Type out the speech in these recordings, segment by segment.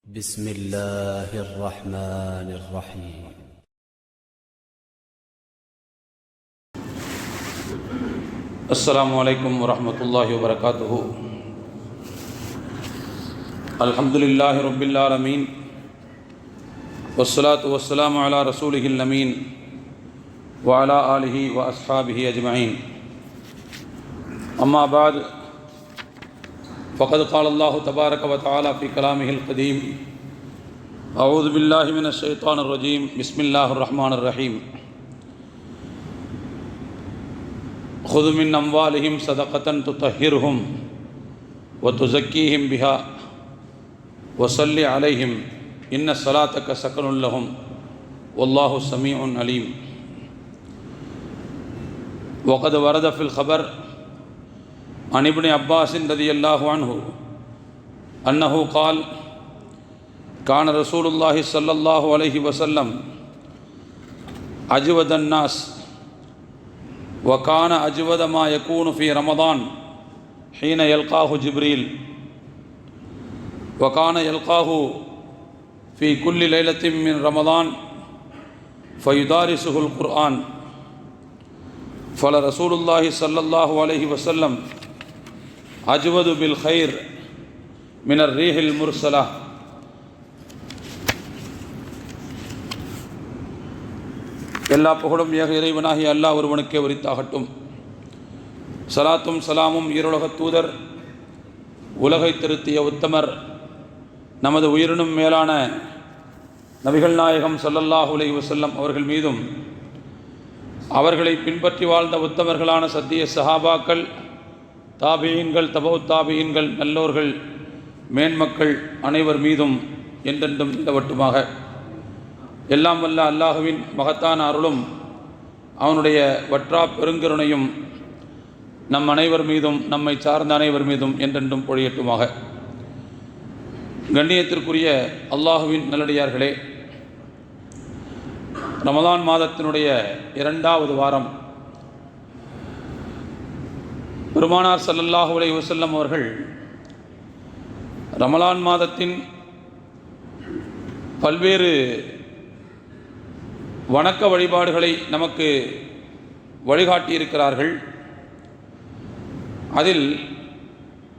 بسم الله الرحمن الرحيم. السلام عليكم ورحمة الله وبركاته. الحمد لله رب العالمين والصلاة والسلام على رسوله الأمين وعلى آله وأصحابه أجمعين. أما بعد فقد قال الله تبارك وتعالى في كلامه القديم: أعوذ بالله من الشيطان الرجيم، بسم الله الرحمن الرحيم. خذ من أموالهم صدقة تطهرهم وتزكيهم بها وصل عليهم إن صلاتك سكن لهم والله سميع عليم. وقد ورد في الخبر عن ابن عباس رضي الله عنه أنه قال: كان رسول الله صلى الله عليه وسلم أجود الناس، وكان أجود ما يكون في رمضان حين يلقاه جبريل، وكان يلقاه في كل ليلة من رمضان فيدارسه القرآن. فلرسول الله صلى الله عليه وسلم أجود بالخير من الريح المرسلة. எல்லா புகழும் ஏக இறைவனாகிய அல்லாஹ் ஒருவனுக்கே உரித்தாகட்டும். சலாத்தும் சலாமும் ஈருலகத் தூதர், உலகை திருத்திய உத்தமர், நமது உயிரினும் மேலான நபிகள் நாயகம் ஸல்லல்லாஹு அலைஹி வஸல்லம் அவர்கள் மீதும், அவர்களை பின்பற்றி வாழ்ந்த உத்தமர்களான சத்திய சஹாபாக்கள், தாபியீன்கள், தபவுத் தாபியீன்கள், நல்லோர்கள், மேன்மக்கள் அனைவர் மீதும் என்றென்றும் நிலவட்டுமாக. எல்லாம் வல்ல அல்லாஹுவின் மகத்தான அருளும் அவனுடைய வற்றா பெருங்கருணையும் நம் அனைவர் மீதும், நம்மை சார்ந்த அனைவர் மீதும் என்றென்றும் பொழியட்டுமாக. கண்ணியத்திற்குரிய அல்லாஹுவின் நல்லடியார்களே, ரமலான் மாதத்தினுடைய 2வது வாரம் பெருமானார் ஸல்லல்லாஹு அலைஹி வஸல்லம் அவர்கள் ரமலான் மாதத்தின் பல்வேறு வணக்க வழிபாடுகளை நமக்கு வழிகாட்டியிருக்கிறார்கள். அதில்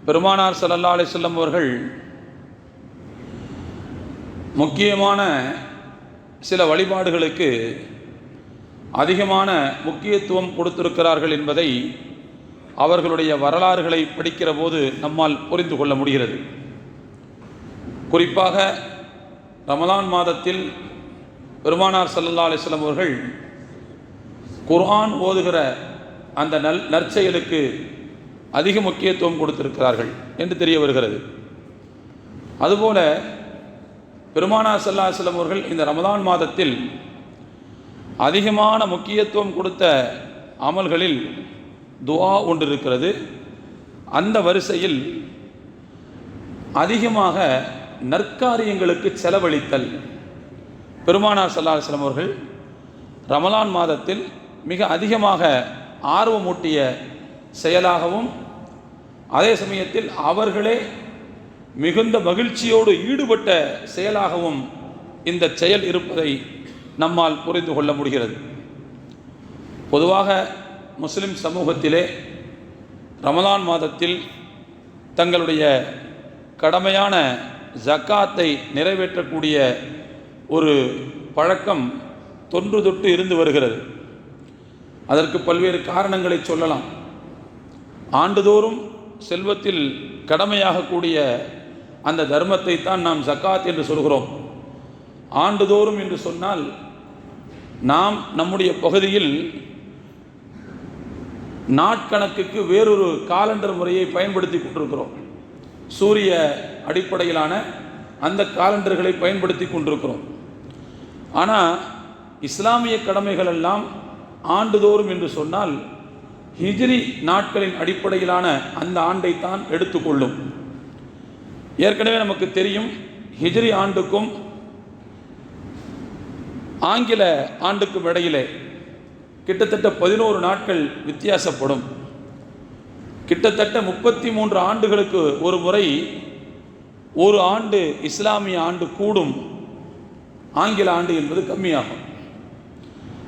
பெருமானார் ஸல்லல்லாஹு அலைஹி வஸல்லம் அவர்கள் முக்கியமான சில வழிபாடுகளுக்கு அதிகமான முக்கியத்துவம் கொடுத்திருக்கிறார்கள் என்பதை அவர்களுடைய வரலாறுகளை படிக்கிற போது நம்மால் புரிந்து கொள்ள முடிகிறது. குறிப்பாக ரமலான் மாதத்தில் பெருமானார் ஸல்லல்லாஹு அலைஹி வஸல்லம் அவர்கள் குர்ஆன் ஓதுகிற அந்த நற்செயலுக்கு அதிக முக்கியத்துவம் கொடுத்திருக்கிறார்கள் என்று தெரிய வருகிறது. அதுபோல பெருமானார் ஸல்லல்லாஹு அலைஹி வஸல்லம் அவர்கள் இந்த ரமலான் மாதத்தில் அதிகமான முக்கியத்துவம் கொடுத்த அமல்களில் துஆ ஒன்று இருக்கிறது. அந்த வரிசையில் அதிகமாக நற்காரியங்களுக்கு செலவழித்தல் பெருமானார் ஸல்லல்லாஹு அலைஹி வஸல்லம் அவர்கள் ரமலான் மாதத்தில் மிக அதிகமாக ஆர்வமூட்டிய செயலாகவும், அதே சமயத்தில் அவர்களே மிகுந்த மகிழ்ச்சியோடு ஈடுபட்ட செயலாகவும் இந்த செயல் இருப்பதை நம்மால் புரிந்து கொள்ள முடிகிறது. பொதுவாக முஸ்லிம் சமூகத்திலே ரமலான் மாதத்தில் தங்களுடைய கடமையான ஜக்காத்தை நிறைவேற்றக்கூடிய ஒரு பழக்கம் தொன்று தொட்டு இருந்து வருகிறது. அதற்கு பல்வேறு காரணங்களை சொல்லலாம். ஆண்டுதோறும் செல்வத்தில் கடமையாகக்கூடிய அந்த தர்மத்தை தான் நாம் ஜக்காத் என்று சொல்கிறோம். ஆண்டுதோறும் என்று சொன்னால் நாம் நம்முடைய பகுதியில் நாட்கணக்குக்கு வேறொரு காலண்டர் முறையை பயன்படுத்தி கொண்டிருக்கிறோம். சூரிய அடிப்படையிலான அந்த காலண்டர்களை பயன்படுத்தி கொண்டிருக்கிறோம். ஆனால் இஸ்லாமிய கடமைகள் எல்லாம் ஆண்டுதோறும் என்று சொன்னால் ஹிஜ்ரி நாட்களின் அடிப்படையிலான அந்த ஆண்டைத்தான் எடுத்துக்கொள்ளும். ஏற்கனவே நமக்கு தெரியும், ஹிஜ்ரி ஆண்டுக்கும் ஆங்கில ஆண்டுக்கும் இடையிலே கிட்டத்தட்ட 11 நாட்கள் வித்தியாசப்படும். கிட்டத்தட்ட 33 ஆண்டுகளுக்கு ஒரு முறை ஒரு ஆண்டு இஸ்லாமிய ஆண்டு கூடும், ஆங்கில ஆண்டு என்பது கம்மியாகும்.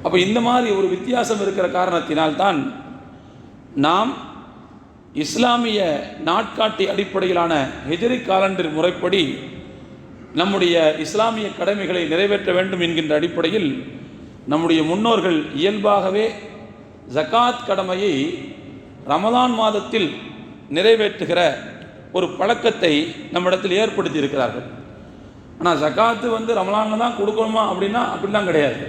அப்போ இந்த மாதிரி ஒரு வித்தியாசம் இருக்கிற காரணத்தினால்தான் நாம் இஸ்லாமிய நாட்காட்டி அடிப்படையிலான ஹிஜ்ரி காலண்டர் முறைப்படி நம்முடைய இஸ்லாமிய கடமைகளை நிறைவேற்ற வேண்டும் என்கின்ற அடிப்படையில் நம்முடைய முன்னோர்கள் இயல்பாகவே ஜகாத் கடமையை ரமலான் மாதத்தில் நிறைவேற்றுகிற ஒரு பழக்கத்தை நம்மிடத்தில் ஏற்படுத்தி இருக்கிறார்கள். ஆனால் ஜகாத்து ரமலானில் தான் கொடுக்கணுமா அப்படிலாம் கிடையாது.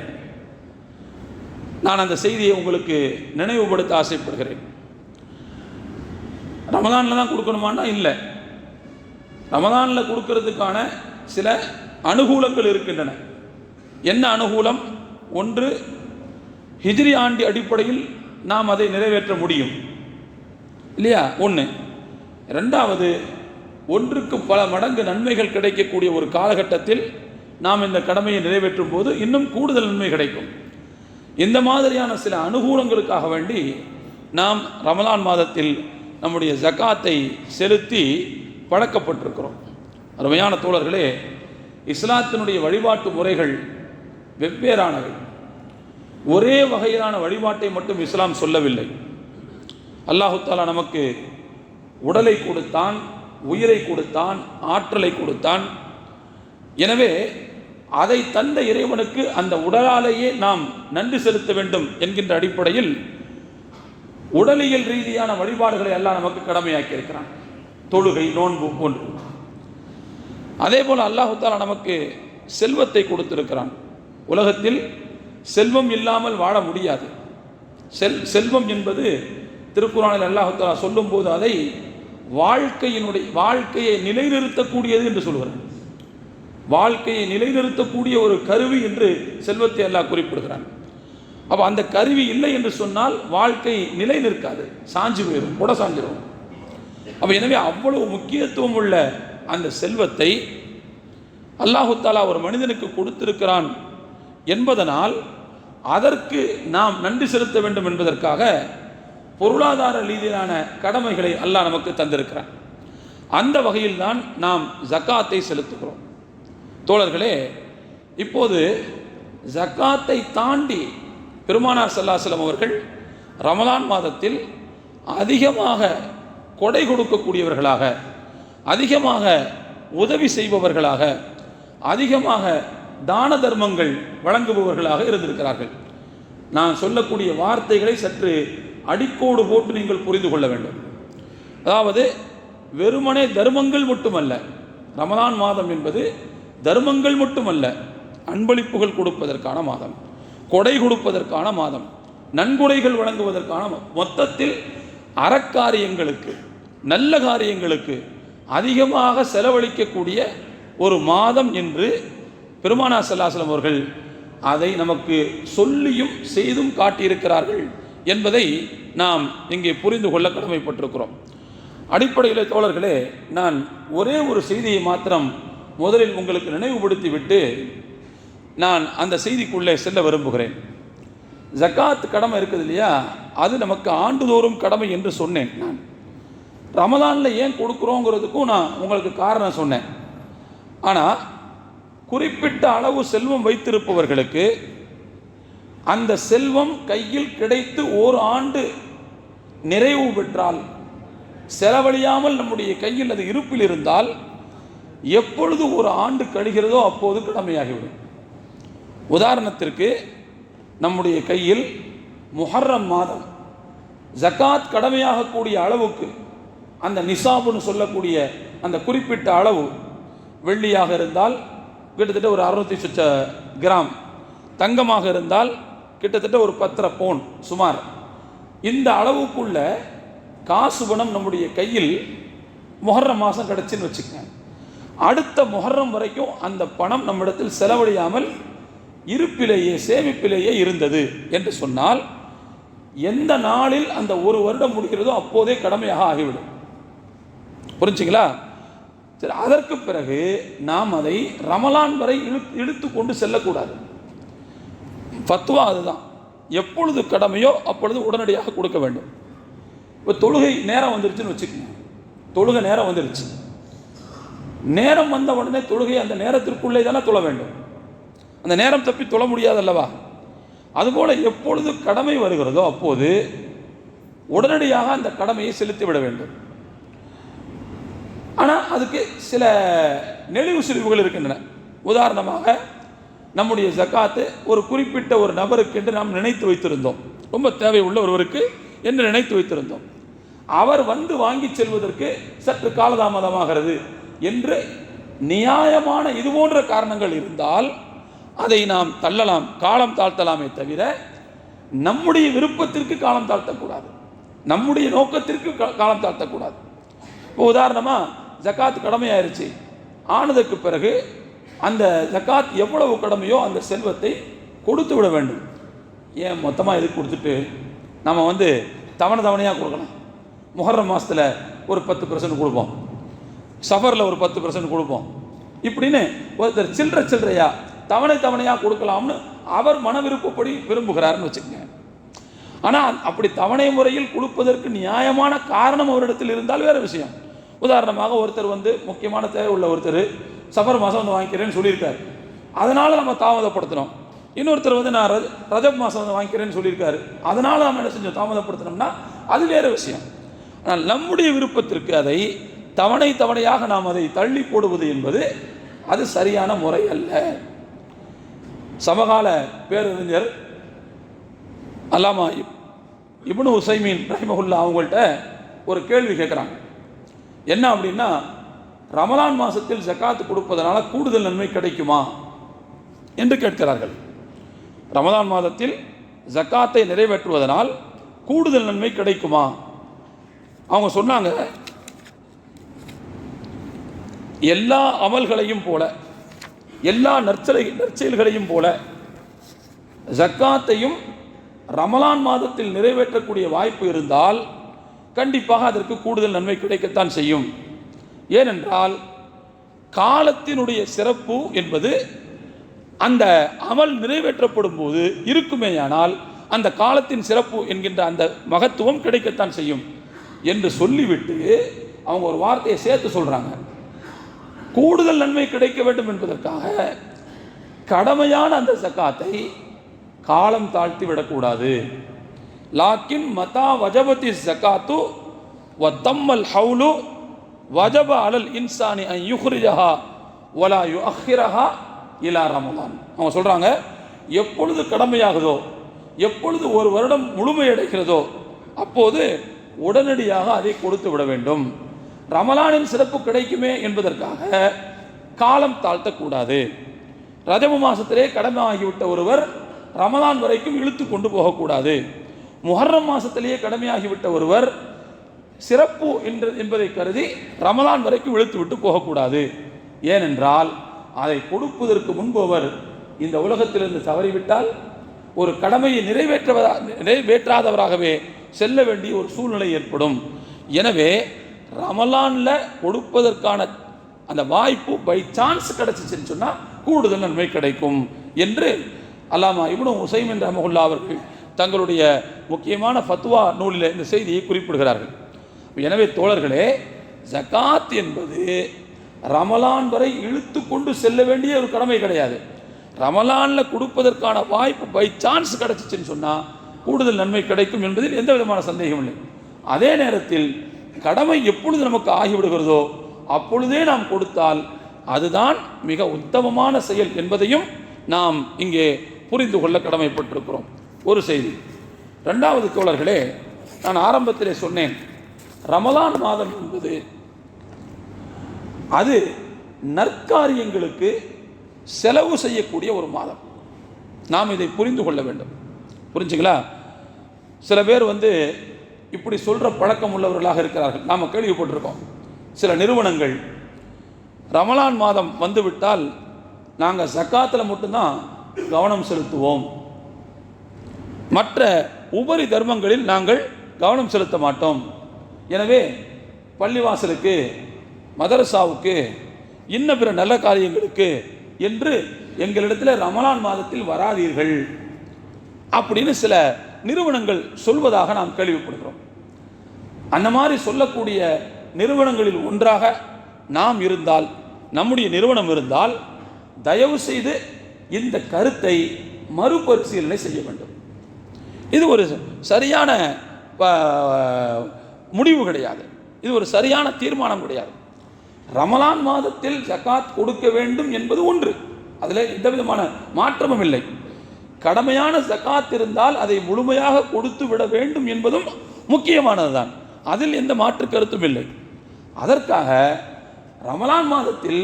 நான் அந்த செய்தியை உங்களுக்கு நினைவுபடுத்த ஆசைப்படுகிறேன். ரமலானில் தான் கொடுக்கணுமான்னா இல்லை, ரமலானில் கொடுக்கறதுக்கான சில அனுகூலங்கள் இருக்கின்றன. என்ன அனுகூலம்? ஒன்று, ஹிஜ்ரி ஆண்டு அடிப்படையில் நாம் அதை நிறைவேற்ற முடியும் இல்லையா? ஒன்று. ரெண்டாவது, ஒன்றுக்கு பல மடங்கு நன்மைகள் கிடைக்கக்கூடிய ஒரு காலகட்டத்தில் நாம் இந்த கடமையை நிறைவேற்றும் போது இன்னும் கூடுதல் நன்மை கிடைக்கும். இந்த மாதிரியான சில அனுகூலங்களுக்காக வேண்டி நாம் ரமலான் மாதத்தில் நம்முடைய ஜகாத்தை செலுத்தி பழக்கப்பட்டிருக்கிறோம். அருமையான தோழர்களே, இஸ்லாத்தினுடைய வழிபாட்டு முறைகள் வெவ்வேறானவை. ஒரே வகையிலான வழிபாட்டை மட்டும் இஸ்லாம் சொல்லவில்லை. அல்லாஹு தஆலா நமக்கு உடலை கொடுத்தான், உயிரை கொடுத்தான், ஆற்றலை கொடுத்தான். எனவே அதை தந்த இறைவனுக்கு அந்த உடலாலேயே நாம் நன்றி செலுத்த வேண்டும் என்கின்ற அடிப்படையில் உடலியல் ரீதியான வழிபாடுகளை எல்லாம் நமக்கு கடமையாக்கி இருக்கிறான். தொழுகை, நோன்பு போன்று. அதே போல் அல்லாஹு தஆலா நமக்கு செல்வத்தை கொடுத்திருக்கிறான். உலகத்தில் செல்வம் இல்லாமல் வாழ முடியாது. செல்வம் என்பது திருக்குர்ஆனில் அல்லாஹு தஆலா சொல்லும்போது அதை வாழ்க்கையை நிலைநிறுத்தக்கூடியது என்று சொல்கிறான். வாழ்க்கையை நிலைநிறுத்தக்கூடிய ஒரு கருவி என்று செல்வத்தை அல்லாஹ் குறிப்பிடுகிறான். அப்போ அந்த கருவி இல்லை என்று சொன்னால் வாழ்க்கை நிலை நிற்காது, சாஞ்சு போயிடும், கூட சாஞ்சிடும். அப்போ எனவே அவ்வளவு முக்கியத்துவம் உள்ள அந்த செல்வத்தை அல்லாஹு தஆலா ஒரு மனிதனுக்கு கொடுத்திருக்கிறான் என்பதனால் அதற்கு நாம் நன்றி செலுத்த வேண்டும் என்பதற்காக பொருளாதார ரீதியிலான கடமைகளை அல்லாஹ் நமக்கு தந்திருக்கிறான். அந்த வகையில் தான் நாம் ஜகாத்தை செலுத்துகிறோம். தோழர்களே, இப்போது ஜகாத்தை தாண்டி பெருமானார் ஸல்லல்லாஹு அலைஹி வஸல்லம் அவர்கள் ரமலான் மாதத்தில் அதிகமாக கொடை கொடுக்கக்கூடியவர்களாக, அதிகமாக உதவி செய்பவர்களாக, அதிகமாக தான தர்மங்கள் வழங்குபவர்களாக இருந்திருக்கிறார்கள். நான் சொல்லக்கூடிய வார்த்தைகளை சற்று அடிக்கோடு போட்டு நீங்கள் புரிந்து கொள்ள வேண்டும். அதாவது வெறுமனே தர்மங்கள் மட்டுமல்ல, ரமலான் மாதம் என்பது தர்மங்கள் மட்டுமல்ல, அன்பளிப்புகள் கொடுப்பதற்கான மாதம், கொடை கொடுப்பதற்கான மாதம், நன்கொடைகள் வழங்குவதற்கான மொத்தத்தில் அறக்காரியங்களுக்கு, நல்ல காரியங்களுக்கு அதிகமாக செலவழிக்கக்கூடிய ஒரு மாதம் என்று பெருமானார் ஸல்லல்லாஹு அலைஹி வஸல்லம் அவர்கள் அதை நமக்கு சொல்லியும் செய்தும் காட்டியிருக்கிறார்கள் என்பதை நாம் இங்கே புரிந்து கொள்ள கடமைப்பட்டிருக்கிறோம். அடிப்படையில் தோழர்களே, நான் ஒரே ஒரு செய்தியை மாத்திரம் முதலில் உங்களுக்கு நினைவுபடுத்திவிட்டு நான் அந்த செய்திக்குள்ளே செல்ல விரும்புகிறேன். ஜகாத் கடமை இருக்குது இல்லையா, அது நமக்கு ஆண்டுதோறும் கடமை என்று சொன்னேன். நான் ரமலானில் ஏன் கொடுக்குறோங்கிறதுக்கும் நான் உங்களுக்கு காரணம் சொன்னேன். ஆனால் குறிப்பிட்ட அளவு செல்வம் வைத்திருப்பவர்களுக்கு அந்த செல்வம் கையில் கிடைத்து ஒரு ஆண்டு நிறைவு பெற்றால், செலவழியாமல் நம்முடைய கையில் அது இருப்பில் இருந்தால், எப்பொழுது ஒரு ஆண்டு கழிகிறதோ அப்போது கடமையாகிவிடும். உதாரணத்திற்கு, நம்முடைய கையில் முஹர்ரம் மாதம் ஜகாத் கடமையாகக்கூடிய அளவுக்கு அந்த நிசாபுன்னு சொல்லக்கூடிய அந்த குறிப்பிட்ட அளவு வெள்ளியாக இருந்தால் கிட்டத்தட்ட ஒரு 600 கிராம், தங்கமாக இருந்தால் கிட்டத்தட்ட ஒரு 10 பவுன் சுமார், இந்த அளவுக்குள்ள காசு பணம் நம்முடைய கையில் முஹர்ரம் மாதம் கிடச்சின்னு வச்சுக்கங்க. அடுத்த முஹர்ரம் வரைக்கும் அந்த பணம் நம்மிடத்தில் செலவழியாமல் இருப்பிலேயே, சேமிப்பிலேயே இருந்தது என்று சொன்னால், எந்த நாளில் அந்த ஒரு வருடம் முடிகிறதோ அப்போதே கடமையாக ஆகிவிடும். புரிஞ்சுங்களா? சரி, அதற்கு பிறகு நாம் அதை ரமலான் வரை இழுத்து கொண்டு செல்லக்கூடாது. ஃபத்வா அதுதான். எப்பொழுது கடமையோ அப்பொழுது உடனடியாக கொடுக்க வேண்டும். இப்போ தொழுகை நேரம் வந்துருச்சுன்னு வச்சுக்கோங்க. தொழுகை நேரம் வந்துருச்சு, நேரம் வந்த உடனே தொழுகை அந்த நேரத்திற்குள்ளே தானே தொழ வேண்டும். அந்த நேரம் தப்பி தொழ முடியாதல்லவா? அதுபோல் எப்பொழுது கடமை வருகிறதோ அப்போது உடனடியாக அந்த கடமையை செலுத்திவிட வேண்டும். ஆனால் அதுக்கு சில நெளிவு சுழிவுகள் இருக்கின்றன. உதாரணமாக, நம்முடைய ஜக்காத்து ஒரு குறிப்பிட்ட ஒரு நபருக்கு என்று நாம் நினைத்து வைத்திருந்தோம், ரொம்ப தேவை உள்ள ஒருவருக்கு என்று நினைத்து வைத்திருந்தோம். அவர் வந்து வாங்கி செல்வதற்கு சற்று காலதாமதமாகிறது என்று நியாயமான இது போன்ற காரணங்கள் இருந்தால் அதை நாம் தள்ளலாம், காலம் தாழ்த்தலாமே தவிர நம்முடைய விருப்பத்திற்கு காலம் தாழ்த்தக்கூடாது, நம்முடைய நோக்கத்திற்கு காலம் தாழ்த்தக்கூடாது. இப்போ உதாரணமாக ஜக்காத் கடமையாயிருச்சு, ஆனதற்கு பிறகு அந்த ஜக்காத் எவ்வளவு கடமையோ அந்த செல்வத்தை கொடுத்து விட வேண்டும். ஏன் மொத்தமாக இதுக்கு கொடுத்துட்டு நம்ம தவணை தவணையாக கொடுக்கலாம். முஹர்ரம் மாதத்தில் ஒரு 10% கொடுப்போம், சஃபரில் ஒரு 10% கொடுப்போம், இப்படின்னு ஒருத்தர் சில்லறையா தவணை தவணையாக கொடுக்கலாம்னு அவர் மன விருப்பப்படி விரும்புகிறாருன்னு வச்சுக்கோங்க. ஆனால் அப்படி தவணை முறையில் கொடுப்பதற்கு நியாயமான காரணம் அவரிடத்தில் இருந்தால் வேறு விஷயம். உதாரணமாக, ஒருத்தர் முக்கியமான தேவை உள்ள ஒருத்தர் சஃபர் மாதம் வாங்கிக்கிறேன்னு சொல்லியிருக்காரு, அதனால் நம்ம தாமதப்படுத்தினோம். இன்னொருத்தர் நான் ரஜப் மாதம் வாங்கிக்கிறேன்னு சொல்லியிருக்காரு, அதனால் நம்ம என்ன செஞ்சோம், தாமதப்படுத்தினோம்னா அது வேறு விஷயம். ஆனால் நம்முடைய விருப்பத்திற்கு அதை தவணை தவணையாக நாம் அதை தள்ளி போடுவது என்பது அது சரியான முறை அல்ல. சமகால பேரறிஞர் அல்லாமா இப்னு உசைமீன் ரஹிமஹுல்லா அவங்கள்ட்ட ஒரு கேள்வி கேட்குறாங்க. என்ன அப்படின்னா, ரமலான் மாதத்தில் ஜக்காத்து கொடுப்பதனால கூடுதல் நன்மை கிடைக்குமா என்று கேட்கிறார்கள். ரமலான் மாதத்தில் ஜக்காத்தை நிறைவேற்றுவதனால் கூடுதல் நன்மை கிடைக்குமா? அவங்க சொன்னாங்க, எல்லா அமல்களையும் போல, எல்லா நற்செயல்களையும் போல ஜக்காத்தையும் ரமலான் மாதத்தில் நிறைவேற்றக்கூடிய வாய்ப்பு இருந்தால் கண்டிப்பாக அதற்கு கூடுதல் நன்மை கிடைக்கத்தான் செய்யும். ஏனென்றால் காலத்தினுடைய சிறப்பு என்பது அந்த அமல் நிறைவேற்றப்படும் போது இருக்குமேயானால் அந்த காலத்தின் சிறப்பு என்கின்ற அந்த மகத்துவம் கிடைக்கத்தான் செய்யும் என்று சொல்லிவிட்டு அவங்க ஒரு வார்த்தையை சேர்த்து சொல்கிறாங்க. கூடுதல் நன்மை கிடைக்க வேண்டும் என்பதற்காக கடமையான அந்த ஜக்காத்தை காலம் தாழ்த்தி விடக்கூடாது. லாக்கின் மதா வஜபதி ஜக்காத்து வத்தம்மல் ஹவுலு வஜப அலல் இன்சானி அன் யுஹ்ரிஜஹா வலா யுஅஹிரஹா இலா ரமலான். அவங்க சொல்கிறாங்க, எப்பொழுது கடமையாகுதோ, எப்பொழுது ஒரு வருடம் முழுமையடைகிறதோ அப்போது உடனடியாக அதை கொடுத்து விட வேண்டும். ரமலானின் சிறப்பு கிடைக்குமே என்பதற்காக காலம் தாழ்த்தக்கூடாது. ரஜப மாதத்திலே கடமை ஆகிவிட்ட ஒருவர் ரமலான் வரைக்கும் இழுத்து கொண்டு போகக்கூடாது. முஹர்ரம் மாதத்திலேயே கடமையாகிவிட்ட ஒருவர் சிறப்பு என்பதை கருதி ரமலான் வரைக்கும் இழுத்து விட்டு போகக்கூடாது. ஏனென்றால் அதை கொடுப்பதற்கு முன்பு அவர் இந்த உலகத்திலிருந்து தவறிவிட்டால் ஒரு கடமையை நிறைவேற்றாதவராகவே செல்ல வேண்டிய ஒரு சூழ்நிலை ஏற்படும். எனவே ரமலானில் கொடுப்பதற்கான அந்த வாய்ப்பு பை சான்ஸ் கிடச்சிச்சின்னு சொன்னால் கூடுதல் நன்மை கிடைக்கும் என்று அல்லாமா இப்னு உசைமீன் ரஹ்மத்துல்லாஹி அவர்கள் தங்களுடைய முக்கியமான ஃபத்வா நூலில் இந்த செய்தியை குறிப்பிடுகிறார்கள். எனவே தோழர்களே, ஜகாத் என்பது ரமலான் வரை இழுத்து கொண்டு செல்ல வேண்டிய ஒரு கடமை கிடையாது. ரமலானில் கொடுப்பதற்கான வாய்ப்பு பை சான்ஸ் கிடச்சிச்சின்னு சொன்னால் கூடுதல் நன்மை கிடைக்கும் என்பதில் எந்த விதமான சந்தேகம் இல்லை. அதே நேரத்தில் கடமை எப்பொழுது நமக்கு ஆகிவிடுகிறதோ அப்பொழுதே நாம் கொடுத்தால் அதுதான் மிக உத்தமமான செயல் என்பதையும் நாம் இங்கே புரிந்து கொள்ள கடமைப்பட்டிருக்கிறோம். ஒரு செய்தி. ரெண்டாவது தோழர்களே, நான் ஆரம்பத்திலே சொன்னேன், ரமலான் மாதம் என்பது அது நற்காரியங்களுக்கு செலவு செய்யக்கூடிய ஒரு மாதம். நாம் இதை புரிந்து கொள்ள வேண்டும். புரிஞ்சுங்களா? சில பேர் இப்படி சொல்கிற பழக்கம் உள்ளவர்களாக இருக்கிறார்கள். நாம் கேள்விப்பட்டிருக்கோம், சில நிறுவனங்கள் ரமலான் மாதம் வந்துவிட்டால் நாங்கள் ஜக்காத்தில் மட்டும்தான் கவனம் செலுத்துவோம், மற்ற உபரி தர்மங்களில் நாங்கள் கவனம் செலுத்த மாட்டோம். எனவே பள்ளிவாசலுக்கு, மதரசாவுக்கு, இன்ன பிற நல்ல காரியங்களுக்கு என்று எங்களிடத்தில் ரமலான் மாதத்தில் வராதீர்கள் அப்படின்னு சில நிறுவனங்கள் சொல்வதாக நாம் கேள்விப்படுகிறோம். அந்த மாதிரி சொல்லக்கூடிய நிறுவனங்களில் ஒன்றாக நாம் இருந்தால் நம்முடைய நிறுவனம் இருந்தால் தயவு செய்து இந்த கருத்தை மறுபரிசீலனை செய்ய வேண்டும். இது ஒரு சரியான முடிவு கிடையாது, இது ஒரு சரியான தீர்மானம் கிடையாது. ரமலான் மாதத்தில் ஜகாத் கொடுக்க வேண்டும் என்பது ஒன்று, அதில் எந்த விதமான மாற்றமும் இல்லை. கடமையான ஜகாத் இருந்தால் அதை முழுமையாக கொடுத்து விட வேண்டும் என்பதும் முக்கியமானதுதான், அதில் எந்த மாற்று கருத்தும் இல்லை. அதற்காக ரமலான் மாதத்தில்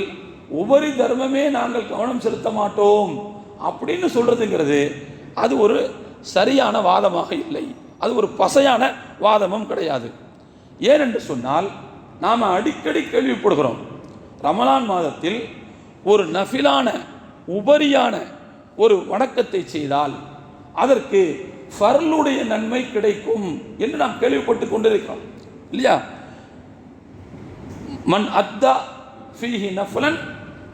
உபரி தர்மமே நாங்கள் கவனம் செலுத்த மாட்டோம் அப்படின்னு சொல்றதுங்கிறது அது ஒரு சரியான வாதமாக இல்லை, அது ஒரு பசையான வாதமும் கிடையாது. ஏனென்று சொன்னால் நாம் அடிக்கடி கேள்விப்படுகிறோம், ரமலான் மாதத்தில் ஒரு நஃபிலான உபரியான ஒரு வணக்கத்தை செய்தால் அதற்கு ஃபர்லுடைய நன்மை கிடைக்கும் என்று நாம் கேள்விப்பட்டு கொண்டிருக்கிறோம் இல்லையா? மன் அத்தா ஃபீஹி நஃப்லன்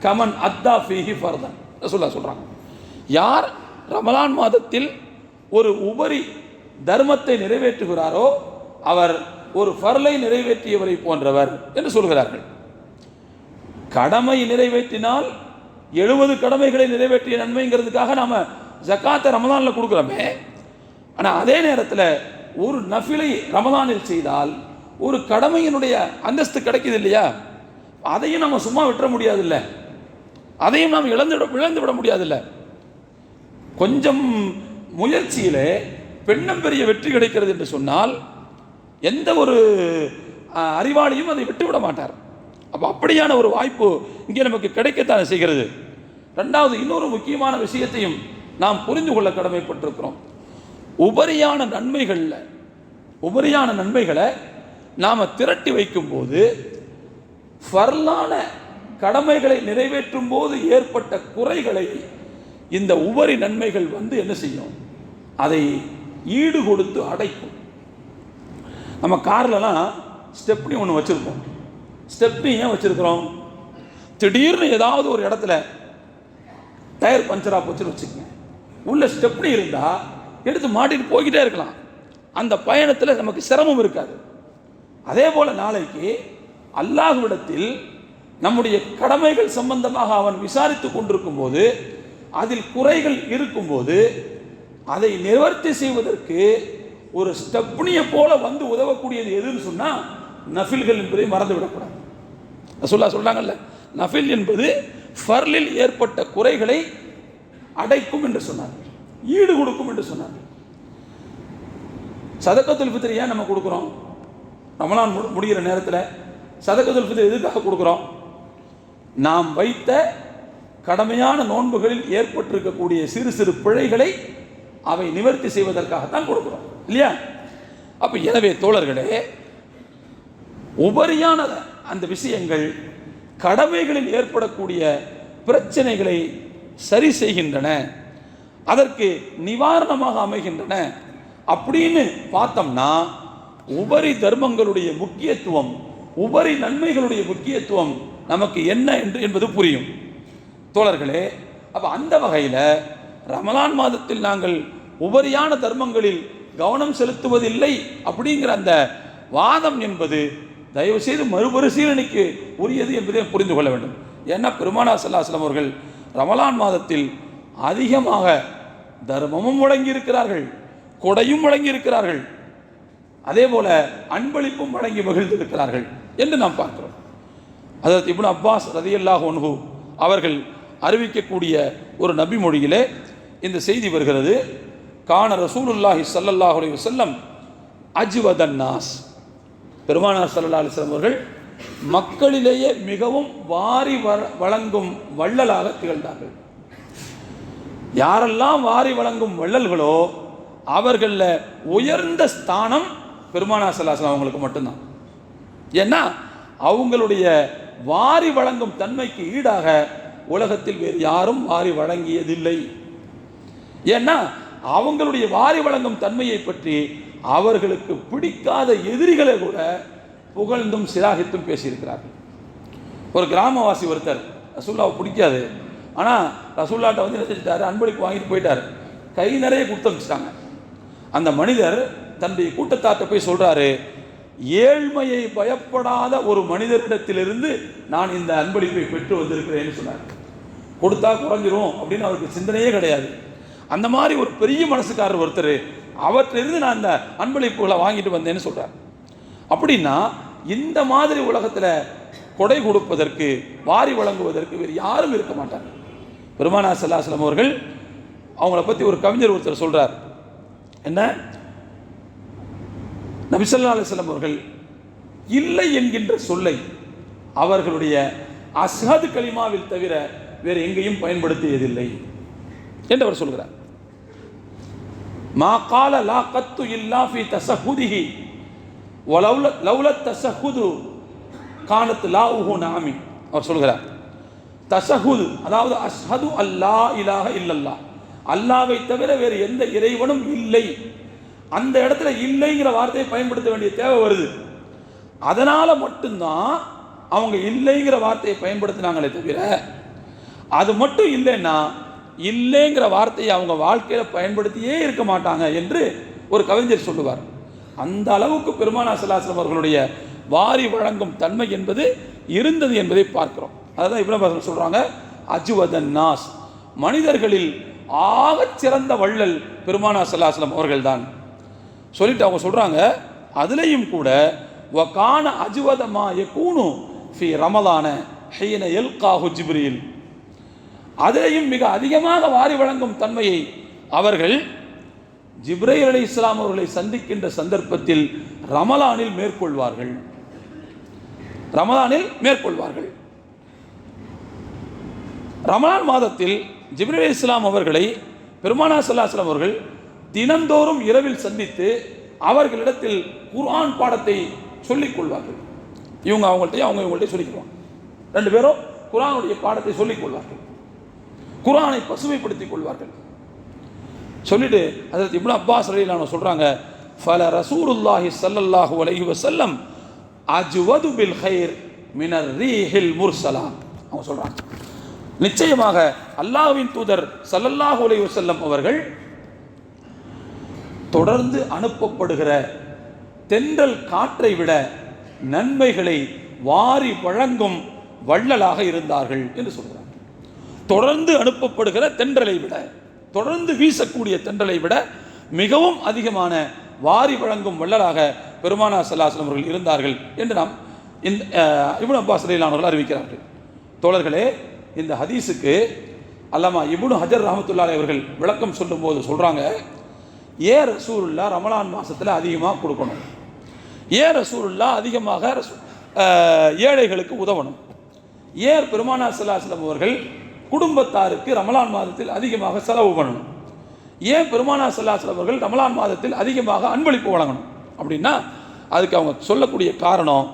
கமன் அத்தா ஃபீஹி ஃபர்தன் ரசூலுல்லாஹ் சொல்றாங்க. யார் ரமலான் மாதத்தில் ஒரு உபரி தர்மத்தை நிறைவேற்றுகிறாரோ அவர் ஒரு ஃபர்லை நிறைவேற்றியவரை போன்றவர் என்று சொல்கிறார்கள். கடமை நிறைவேற்றினால் 70 கடமைகளை நிறைவேற்றிய நன்மைங்கிறதுக்காக நாம் ஜக்காத்தை ரமலானில் கொடுக்குறோமே, ஆனால் அதே நேரத்தில் ஒரு நஃபிலை ரமலானில் செய்தால் ஒரு கடமையினுடைய அந்தஸ்து கிடைக்குது இல்லையா? அதையும் நம்ம சும்மா விட்டுற முடியாதுல்ல, அதையும் நாம் இழந்து விட முடியாதுல்ல. கொஞ்சம் முயற்சியிலே பெண்ணம் பெரிய வெற்றி கிடைக்கிறது என்று சொன்னால் எந்த ஒரு அறிவாளியும் அதை விட்டுவிட மாட்டார். அப்போ அப்படியான ஒரு வாய்ப்பு இங்கே நமக்கு கிடைக்கத்தானே செய்கிறது. ரெண்டாவது, இன்னொரு முக்கியமான விஷயத்தையும் நாம் புரிந்து கொள்ள கடமைப்பட்டிருக்கிறோம். உபரியான நன்மைகளை நாம் திரட்டி வைக்கும்போது ஃபர்லான கடமைகளை நிறைவேற்றும் போது ஏற்பட்ட குறைகளை இந்த உபரி நன்மைகள் என்ன செய்யும்? அதை ஈடு கொடுத்து அடைக்கும். நம்ம கார்லலாம் ஸ்டெப்னி ஒன்று வச்சுருப்போம். ஸ்டெப்னி ஏன் வச்சுருக்கிறோம்? திடீர்னு ஏதாவது ஒரு இடத்துல டயர் பஞ்சராக போச்சுன்னு வச்சுக்கோங்க, உள்ள ஸ்டெப்னி இருந்தால் எடுத்து மாட்டிட்டு போய்கிட்டே இருக்கலாம், அந்த பயணத்தில் நமக்கு சிரமம் இருக்காது. அதே போல் நாளைக்கு அல்லாஹ்விடத்தில் நம்முடைய கடமைகள் சம்பந்தமாக அவன் விசாரித்து கொண்டிருக்கும் போது அதில் குறைகள் இருக்கும்போது அதை நிவர்த்தி செய்வதற்கு ஒரு ஸ்டெப்னியை போல உதவக்கூடியது எதுன்னு சொன்னால் நஃபில்கள் என்பதை மறந்து விடக்கூடாது. சொல்றாங்கல்ல, நஃபில் என்பது ஃபர்லில் ஏற்பட்ட குறைகளை அடைக்கும் என்று சொன்னார், ஈடு கொடுக்கும் என்று சொன்னார். சதக்கத்துல் ஃபித்ர் ஏன் நம்ம கொடுக்குறோம்? ரமலான் முடிகிற நேரத்தில் சதக்கத்துல் ஃபித்ர் எதுக்காக கொடுக்குறோம்? நாம் வைத்த கடமையான நோன்புகளில் ஏற்பட்டிருக்கக்கூடிய சிறு சிறு பிழைகளை அவை நிவர்த்தி செய்வதற்காகத்தான் கொடுக்குறோம் இல்லையா? அப்போ எனவே தோழர்களே, உபரியான அந்த விஷயங்கள் கடமைகளில் ஏற்படக்கூடிய பிரச்சனைகளை சரி செய்கின்றன, அதற்கு நிவாரணமாக அமைகின்றன அப்படின்னு பார்த்தோம்னா உபரி தர்மங்களுடைய முக்கியத்துவம், உபரி நன்மைகளுடைய முக்கியத்துவம் நமக்கு என்ன என்பது புரியும் தோழர்களே. அப்போ அந்த வகையில் ரமலான் மாதத்தில் நாங்கள் உபரியான தர்மங்களில் கவனம் செலுத்துவதில்லை அப்படிங்கிற அந்த வாதம் என்பது தயவு செய்து மறுபரிசீலனைக்கு உரியது என்பதை புரிந்து கொள்ள வேண்டும். ஏன்னா பெருமானார் ஸல்லல்லாஹு அலைஹி வஸல்லம் அவர்கள் ரமலான் மாதத்தில் அதிகமாக தர்மமும் வழங்கியிருக்கிறார்கள், கொடையும் வழங்கியிருக்கிறார்கள், அதே போல அன்பளிப்பும் வழங்கி மகிழ்ந்திருக்கிறார்கள் என்று நாம் பார்க்கிறோம். ஹஜ்ரத் இப்னு அப்பாஸ் ரலியல்லாஹு அன்ஹு அவர்கள் அறிவிக்கக்கூடிய ஒரு நபி மொழியிலே இந்த செய்தி வருகிறது. கான ரசூலுல்லாஹி ஸல்லல்லாஹு அலைஹி வஸல்லம் அஜ்வதன் நாஸ், பெருமானார் ஸல்லல்லாஹு அலைஹி வஸல்லம் அவர்கள் மக்களிலேயே மிகவும் வாரி வழங்கும் வள்ளலாக திகழ்ந்தார்கள். யாரெல்லாம் வாரி வழங்கும் வள்ளல்களோ அவர்களில் உயர்ந்த ஸ்தானம் பெருமானார் ஸல்லல்லாஹு அலைஹி வஸல்லம் அவங்களுக்கு மட்டும்தான். ஏன்னா அவங்களுடைய வாரி வழங்கும் தன்மைக்கு ஈடாக உலகத்தில் வேறு யாரும் வாரி வழங்கியதில்லை. ஏன்னா அவங்களுடைய வாரி வழங்கும் தன்மையை பற்றி அவர்களுக்கு பிடிக்காத எதிரிகளை கூட புகழ்ந்தும் சிராகித்தும் பேசியிருக்கிறார்கள். ஒரு கிராமவாசி ஒருத்தர் ரசூலுல்லாஹ் பிடிக்காது, ஆனால் ரசூலுல்லாஹ்ட்ட என்ன செஞ்சுட்டாரு, அன்பளிப்பு வாங்கிட்டு போயிட்டார், கை நிறைய கொடுத்து வச்சுட்டாங்க. அந்த மனிதர் தன்னுடைய கூட்டத்தார்ட்ட போய் சொல்கிறாரு, ஏழ்மையை பயப்படாத ஒரு மனிதரிடத்திலிருந்து நான் இந்த அன்பளிப்பை பெற்று வந்திருக்கிறேன்னு சொன்னார். கொடுத்தா குறைஞ்சிரும் அப்படின்னு அவருக்கு சிந்தனையே கிடையாது. அந்த மாதிரி ஒரு பெரிய மனசுக்காரர் ஒருத்தர், அவற்றிலிருந்து நான் இந்த அன்பளிப்புகளை வாங்கிட்டு வந்தேன்னு சொல்றார். அப்படின்னா இந்த மாதிரி உலகத்தில் கொடை கொடுப்பதற்கு, வாரி வழங்குவதற்கு வேறு யாரும் இருக்க மாட்டாங்க. பெருமானார் ஸல்லல்லாஹு அலைஹி வஸல்லம் அவர்கள் அவங்கள பற்றி ஒரு கவிஞர் ஒருத்தர் சொல்றார். என்ன, நபி ஸல்லல்லாஹு அலைஹி வஸல்லம் அவர்கள் இல்லை என்கின்ற சொல்லை அவர்களுடைய அஸ்ஹது கலிமாவில் தவிர வேறு எங்கேயும் பயன்படுத்தியதில்லை என்று அவர் சொல்கிறார். மா கால லா கத்து இல்லா ஃபி தஸஹுதிஹி வலௌல தஸஹுது கானத் லாஹு நாமி. அவர் சொல்கிறார், தஸஹுது அதாவது அஷ்ஹது அல்லா இலாஹ இல்லல்லாஹ், அல்லாஹ்வை தவிர வேறு எந்த இறைவனும் இல்லை, அந்த இடத்துல இல்லைங்கிற வார்த்தையை பயன்படுத்த வேண்டிய தேவை வருது. அதனால மட்டும்தான் அவங்க இல்லைங்கிற வார்த்தையை பயன்படுத்தினாங்களே தவிர, அது மட்டும் இல்லைன்னா இல்லைங்கிற வார்த்தையை அவங்க வாழ்க்கையில் பயன்படுத்தியே இருக்க மாட்டாங்க என்று ஒரு கவிஞர் சொல்லுவார். அந்த அளவுக்கு பெருமானார் ஸல்லல்லாஹு அலைஹி வஸல்லம் அவர்களுடைய வாரி வழங்கும் தன்மை என்பது இருந்தது என்பதை பார்க்கிறோம். அதான் இப்னு அப்பாஸ் சொல்றாங்க, அஜ்வதன் நாஸ், மனிதர்களில் ஆகச் சிறந்த வள்ளல் பெருமானார் ஸல்லல்லாஹு அலைஹி வஸல்லம் அவர்கள் தான் சொல்லிட்டு அவங்க சொல்றாங்க. அதுலேயும் கூட வகான அஜ்வதமா யகூனு ஃபி ரமலான ஹீன யல்காஹு ஜிப்ரீல், அதிலேயும் மிக அதிகமாக வாரி வழங்கும் தன்மையை அவர்கள் ஜிப்ரீல் அலைஹிஸ்ஸலாம் அவர்களை சந்திக்கின்ற சந்தர்ப்பத்தில் ரமலானில் மேற்கொள்வார்கள். ரமலான் மாதத்தில் ஜிப்ரீல் அலைஹிஸ்ஸலாம் அவர்களை பெருமானார் ஸல்லல்லாஹு அலைஹி வஸல்லம் அவர்கள் தினந்தோறும் இரவில் சந்தித்து அவர்களிடத்தில் குர்ஆன் பாடத்தை சொல்லிக் கொள்வார்கள். இவங்க அவங்கள்ட்ட, அவங்க இவங்கள்ட்ட சொல்லிக்குவாங்க. ரெண்டு பேரும் குர்ஆனுடைய பாடத்தை சொல்லிக் கொள்வார்கள், குர்ஆனை பசுமைப்படுத்திக் கொள்வார்கள். சொல்லிட்டு ஹஜ்ரத் இப்னு அப்பாஸ் ரலியல்லாஹு அன்ஹு சொல்றாங்க, ஃபல ரசூலுல்லாஹி ஸல்லல்லாஹு அலைஹி வஸல்லம் அஜ்வது பில் கைர் மினர் ரீஹில் முர்ஸலா. அவங்க சொல்றாங்க, நிச்சயமாக அல்லாஹ்வின் தூதர் ஸல்லல்லாஹு அலைஹி வஸல்லம் அவர்கள் தொடர்ந்து அனுப்பப்படுகிற தென்றல் காற்றை விட நன்மைகளை வாரி வழங்கும் வள்ளலாக இருந்தார்கள் என்று சொல்கிறார். தொடர்ந்து அனுப்பப்படுகிற தென்றலை விட, தொடர்ந்து வீசக்கூடிய தென்றலை விட மிகவும் அதிகமான வாரி வழங்கும் வள்ளலாக பெருமானார் ஸல்லல்லாஹு அலைஹி வஸல்லம் அவர்கள் இருந்தார்கள் என்று நாம் இப்னு அப்பாஸ் ரலியல்லாஹு அன்ஹு அறிவிக்கிறார்கள். தோழர்களே, இந்த ஹதீஸுக்கு அல்லாமா இப்னு ஹஜர் ரஹ்மத்துல்லாஹி அலைஹி அவர்கள் விளக்கம் சொல்லும்போது சொல்றாங்க, ஏன் ரசூலுல்லாஹ் ரமலான் மாதத்தில் அதிகமாக கொடுக்கணும், ஏன் ரசூலுல்லாஹ் அதிகமாக ஏழைகளுக்கு உதவணும், ஏன் பெருமானார் ஸல்லல்லாஹு அலைஹி வஸல்லம் அவர்கள் குடும்பத்தாருக்கு ரமலான் மாதத்தில் அதிகமாக செலவு பண்ணணும், ஏன் பெருமானார் ஸல்லல்லாஹு அலைஹி வஸல்லம் அவர்கள் ரமலான் மாதத்தில் அதிகமாக அன்பளிப்பு வழங்கணும் அப்படின்னா, அதுக்கு அவங்க சொல்லக்கூடிய காரணம்,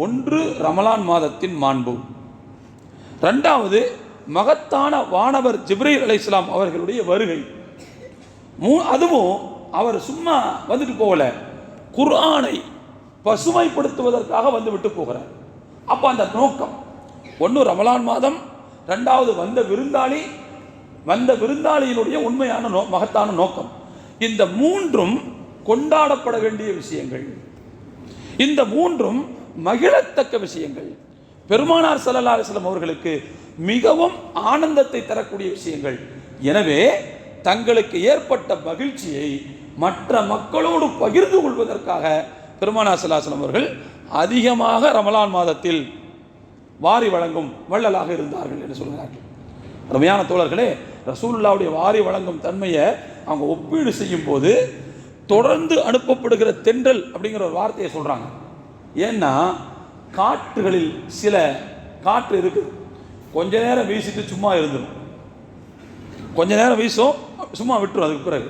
ஒன்று ரமலான் மாதத்தின் மாண்பு, ரெண்டாவது மகத்தான வானவர் ஜிப்ரீல் அலைஹிஸ்ஸலாம் அவர்களுடைய வருகை, அதுவும் அவர் சும்மா வந்துட்டு போகல, குர்ஆனை பசுமைப்படுத்துவதற்காக வந்து விட்டு போகிறார். அப்போ அந்த நோக்கம், ஒன்று ரமலான் மாதம், ரெண்டாவது வந்த விருந்தாளியினுடைய உண்மையான மகத்தான நோக்கம். இந்த மூன்றும் கொண்டாடப்பட வேண்டிய விஷயங்கள், இந்த மூன்றும் மகிழத்தக்க விஷயங்கள், பெருமானார் ஸல்லல்லாஹு அலைஹி வஸல்லம் அவர்களுக்கு மிகவும் ஆனந்தத்தை தரக்கூடிய விஷயங்கள். எனவே தங்களுக்கு ஏற்பட்ட மகிழ்ச்சியை மற்ற மக்களோடு பகிர்ந்து கொள்வதற்காக பெருமானார் ஸல்லல்லாஹு அலைஹி வஸல்லம் அவர்கள் அதிகமாக ரமலான் மாதத்தில் வாரி வழங்கும் வள்ளலாக இருந்தார்கள் என்று சொல்கிறார்கள். அருமையான தோழர்களே, ரசூலுல்லாஹ்வுடைய வாரி வழங்கும் தன்மையை அவங்க ஒப்பீடு செய்யும் போது தொடர்ந்து அனுப்பப்படுகிற தென்றல் அப்படிங்கிற ஒரு வார்த்தையை சொல்கிறாங்க. ஏன்னா காற்றுகளில் சில காற்று இருக்குது, கொஞ்ச நேரம் வீசிட்டு சும்மா இருந்துடும், கொஞ்ச நேரம் வீசும் சும்மா விட்டுரும், அதுக்கு பிறகு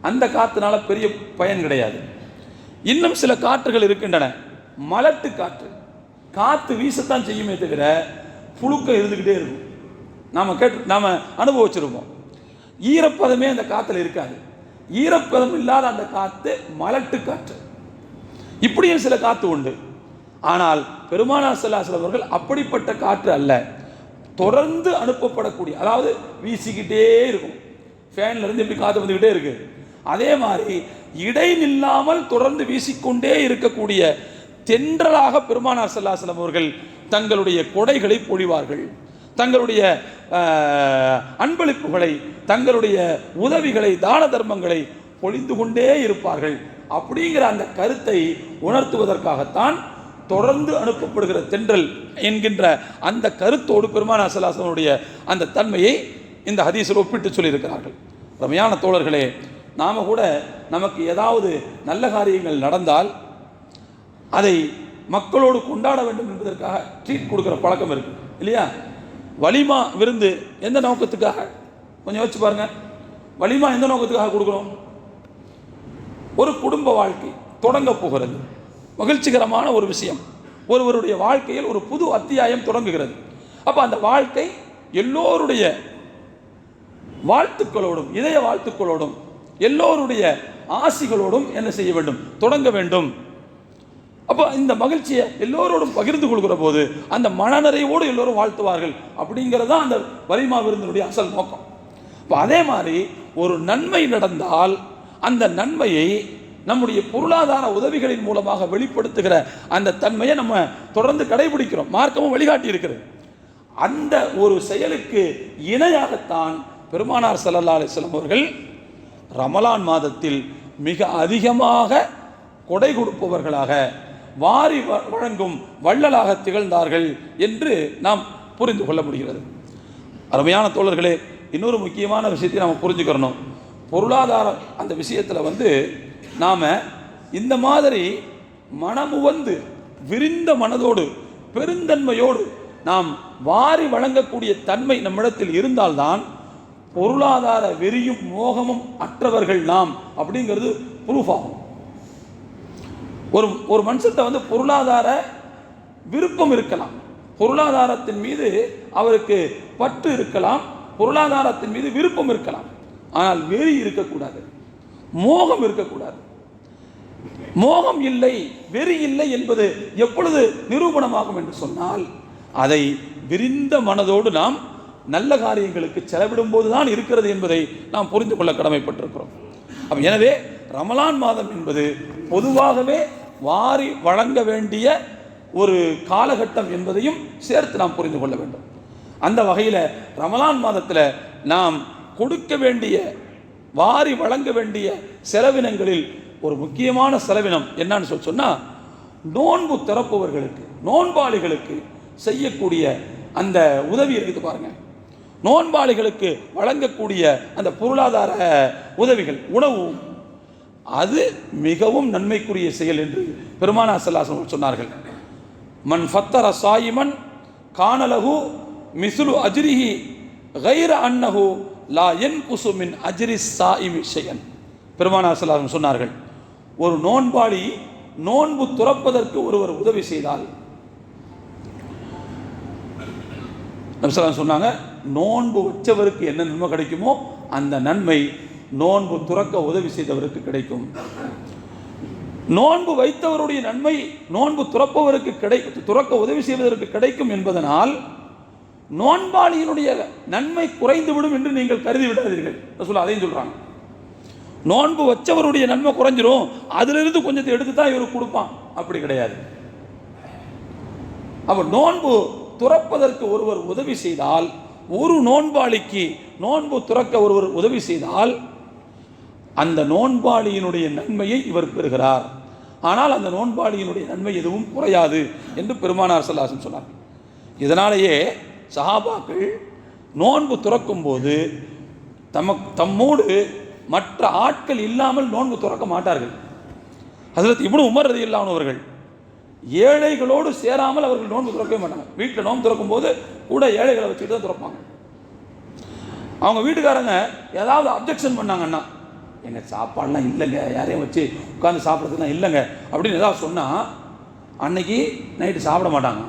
அந்த காற்றுனால பெரிய பயன் கிடையாது. இன்னும் சில காற்றுகள் இருக்கின்றன, மலட்டு காற்று, காற்று வீசத்தான் செய்யுமே தவிர புழுக்கம் இருந்துக்கிட்டே இருக்கும். நாம் அனுபவிச்சிருப்போம். ஈரப்பதமே அந்த காற்றுல இருக்காது. ஈரப்பதம் இல்லாத அந்த காற்று மலட்டு காற்று. இப்படியும் சில காற்று உண்டு. ஆனால் பெருமானார் ஸல்லல்லாஹு அலைஹி வஸல்லம் அவர்கள் அப்படிப்பட்ட காற்று அல்ல, தொடர்ந்து அனுப்பப்படக்கூடிய, அதாவது வீசிக்கிட்டே இருக்கும், ஃபேன்ல இருந்து இப்படி காற்று வந்துக்கிட்டே இருக்கு, அதே மாதிரி இடைநில்லாமல் தொடர்ந்து வீசிக்கொண்டே இருக்கக்கூடிய தென்றலாக பெருமானார் ஸல்லல்லாஹு அலைஹி வஸல்லம் அவர்கள் தங்களுடைய கொடைகளை பொழிவார்கள். தங்களுடைய அன்பளிப்புகளை, தங்களுடைய உதவிகளை, தான தர்மங்களை பொழிந்து கொண்டே இருப்பார்கள். அப்படிங்கிற அந்த கருத்தை உணர்த்துவதற்காகத்தான் தொடர்ந்து அனுப்பப்படுகிற தென்றல் என்கின்ற அந்த கருத்தோடு பெருமானார் ஸல்லல்லாஹு அலைஹி வஸல்லம் அந்த தன்மையை இந்த ஹதீஸில் ஒப்பிட்டு சொல்லியிருக்கிறார்கள். ரமையான தோழர்களே, நாம் கூட நமக்கு ஏதாவது நல்ல காரியங்கள் நடந்தால் அதை மக்களோடு கொண்டாட வேண்டும் என்பதற்காக ட்ரீட் கொடுக்குற பழக்கம் இருக்குது இல்லையா? வலிமா விருந்து எந்த நோக்கத்துக்காக கொஞ்சம் யோசிச்சு பாருங்க. வலிமா எந்த நோக்கத்துக்காக கொடுக்குறோம்? ஒரு குடும்ப வாழ்க்கை தொடங்க போகிறது, மகிழ்ச்சிகரமான ஒரு விஷயம், ஒருவருடைய வாழ்க்கையில் ஒரு புது அத்தியாயம் தொடங்குகிறது. அப்போ அந்த வாழ்க்கை எல்லோருடைய வாழ்த்துக்களோடும், இதய வாழ்த்துக்களோடும், எல்லோருடைய ஆசிகளோடும் என்ன செய்ய வேண்டும்? தொடங்க வேண்டும். அப்போ இந்த மகிழ்ச்சியை எல்லோரோடும் பகிர்ந்து கொள்கிற போது அந்த மனநிறைவோடு எல்லோரும் வாழ்த்துவார்கள். அப்படிங்கிறதா அந்த வலிமா விருந்தினுடைய அசல் நோக்கம். இப்போ அதே மாதிரி ஒரு நன்மை நடந்தால் அந்த நன்மையை நம்முடைய பொருளாதார உதவிகளின் மூலமாக வெளிப்படுத்துகிற அந்த தன்மையை நம்ம தொடர்ந்து கடைபிடிக்கிறோம். மார்க்கமும் வழிகாட்டி இருக்கிறது. அந்த ஒரு செயலுக்கு இணையாகத்தான் பெருமானார் ஸல்லல்லாஹு அலைஹி வஸல்லம் அவர்கள் ரமலான் மாதத்தில் மிக அதிகமாக கொடை கொடுப்பவர்களாக, வாரி வழங்கும் வள்ளலாக திகழ்ந்தார்கள் என்று நாம் புரிந்து கொள்ள முடிகிறது. அருமையான தோழர்களே, இன்னொரு முக்கியமான விஷயத்தை நாம் புரிஞ்சுக்கிறணும். பொருளாதார அந்த விஷயத்தில் நாம் இந்த மாதிரி மனமுவந்து விரிந்த மனதோடு பெருந்தன்மையோடு நாம் வாரி வழங்கக்கூடிய தன்மை நம்மிடத்தில் இருந்தால்தான் பொருளாதார வெறியும் மோகமும் அற்றவர்கள் நாம் அப்படிங்கிறது ப்ரூஃப் ஆகும். ஒரு மனுஷத்தை பொருளாதார விருப்பம் இருக்கலாம், பொருளாதாரத்தின் மீது அவருக்கு பற்று இருக்கலாம், பொருளாதாரத்தின் மீது விருப்பம் இருக்கலாம், ஆனால் வெறி இருக்கக்கூடாது, மோகம் இருக்கக்கூடாது. மோகம் இல்லை, வெறி இல்லை என்பது எப்பொழுது நிரூபணமாகும் என்று சொன்னால் அதை விரிந்த மனதோடு நாம் நல்ல காரியங்களுக்கு செலவிடும் போதுதான் இருக்கிறது என்பதை நாம் புரிந்து கொள்ள கடமைப்பட்டிருக்கிறோம். எனவே ரமலான் மாதம் என்பது பொதுவாகவே வாரி வழங்க வேண்டிய ஒரு காலகட்டம் என்பதையும் சேர்த்து நாம் புரிந்து கொள்ள வேண்டும். அந்த வகையில் ரமலான் மாதத்தில் நாம் கொடுக்க வேண்டிய, வாரி வழங்க வேண்டிய செலவினங்களில் ஒரு முக்கியமான செலவினம் என்னன்னு சொன்னால், நோன்பு திறப்பவர்களுக்கு, நோன்பாளிகளுக்கு செய்யக்கூடிய அந்த உதவி இருக்குது பாருங்க. நோன்பாளிகளுக்கு வழங்கக்கூடிய அந்த பொருளாதார உதவிகள், உணவு, அது மிகவும் நன்மைக்குரிய செயல் என்று பெருமானார் ஸல்லல்லாஹு அலைஹி வஸல்லம் சொன்னார்கள். மன் ஃபத்தர சாயிமன் கானலஹு மிஸ்லு அஜ்ரிஹி கைர அன்னஹு லா யன்குசு மின் அஜ்ரி ஸாயிமி ஷைஅன். பெருமானார் ஸல்லல்லாஹு அலைஹி வஸல்லம் சொன்னார்கள், ஒரு நோன்பாளி நோன்பு துறப்பதற்கு ஒருவர் உதவி செய்தால், சொன்னாங்க, நோன்பு வச்சவருக்கு என்ன நன்மை கிடைக்குமோ அந்த நன்மை நோன்பு துறக்க உதவி செய்தவருக்கு கிடைக்கும். நோன்பு வைத்தவருடைய நன்மை நோன்பு துறப்பவருக்கு துறக்க உதவி செய்வதற்கு கிடைக்கும் என்பதனால் நோன்பாளியினுடைய நன்மை குறைந்துவிடும் என்று நீங்கள் கருதி விடாதீர்கள். அதையும் சொல்றாங்க. நோன்பு வச்சவருடைய நன்மை குறைஞ்சிரும், அதிலிருந்து கொஞ்சத்தை எடுத்து தான் இவருக்கு கொடுப்பான், அப்படி கிடையாது. அப்ப நோன்பு துறப்பதற்கு ஒருவர் உதவி செய்தால், ஒரு நோன்பாளிக்கு நோன்பு துறக்க ஒருவர் உதவி செய்தால் அந்த நோன்பாளியினுடைய நன்மையை இவர் பெறுகிறார். ஆனால் அந்த நோன்பாளியினுடைய நன்மை எதுவும் குறையாது என்று பெருமானார் ஸல்லல்லாஹு அலைஹி வஸல்லம் சொன்னார். இதனாலேயே சஹாபாக்கள் நோன்பு துறக்கும் போது தம்மோடு மற்ற ஆட்கள் இல்லாமல் நோன்பு துறக்க மாட்டார்கள். ஹஸரத் இப்னு உமர் ரலியல்லாஹு அன்ஹு அவர்கள் ஏழைகளோடு சேராமல் அவர்கள் நோன்பு துறக்கவே மாட்டாங்க. வீட்டில் நோன்பு துறக்கும் போது கூட ஏழைகளை வச்சுக்கிட்டு தான் துறப்பாங்க. அவங்க வீட்டுக்காரங்க ஏதாவது அப்ஜெக்ஷன் பண்ணாங்கன்னா, எங்கள் சாப்பாடெலாம் இல்லைங்க, யாரையும் வச்சு உட்காந்து சாப்பிட்றதுலாம் இல்லைங்க அப்படின்னு ஏதாவது சொன்னால் அன்னைக்கு நைட்டு சாப்பிட மாட்டாங்க.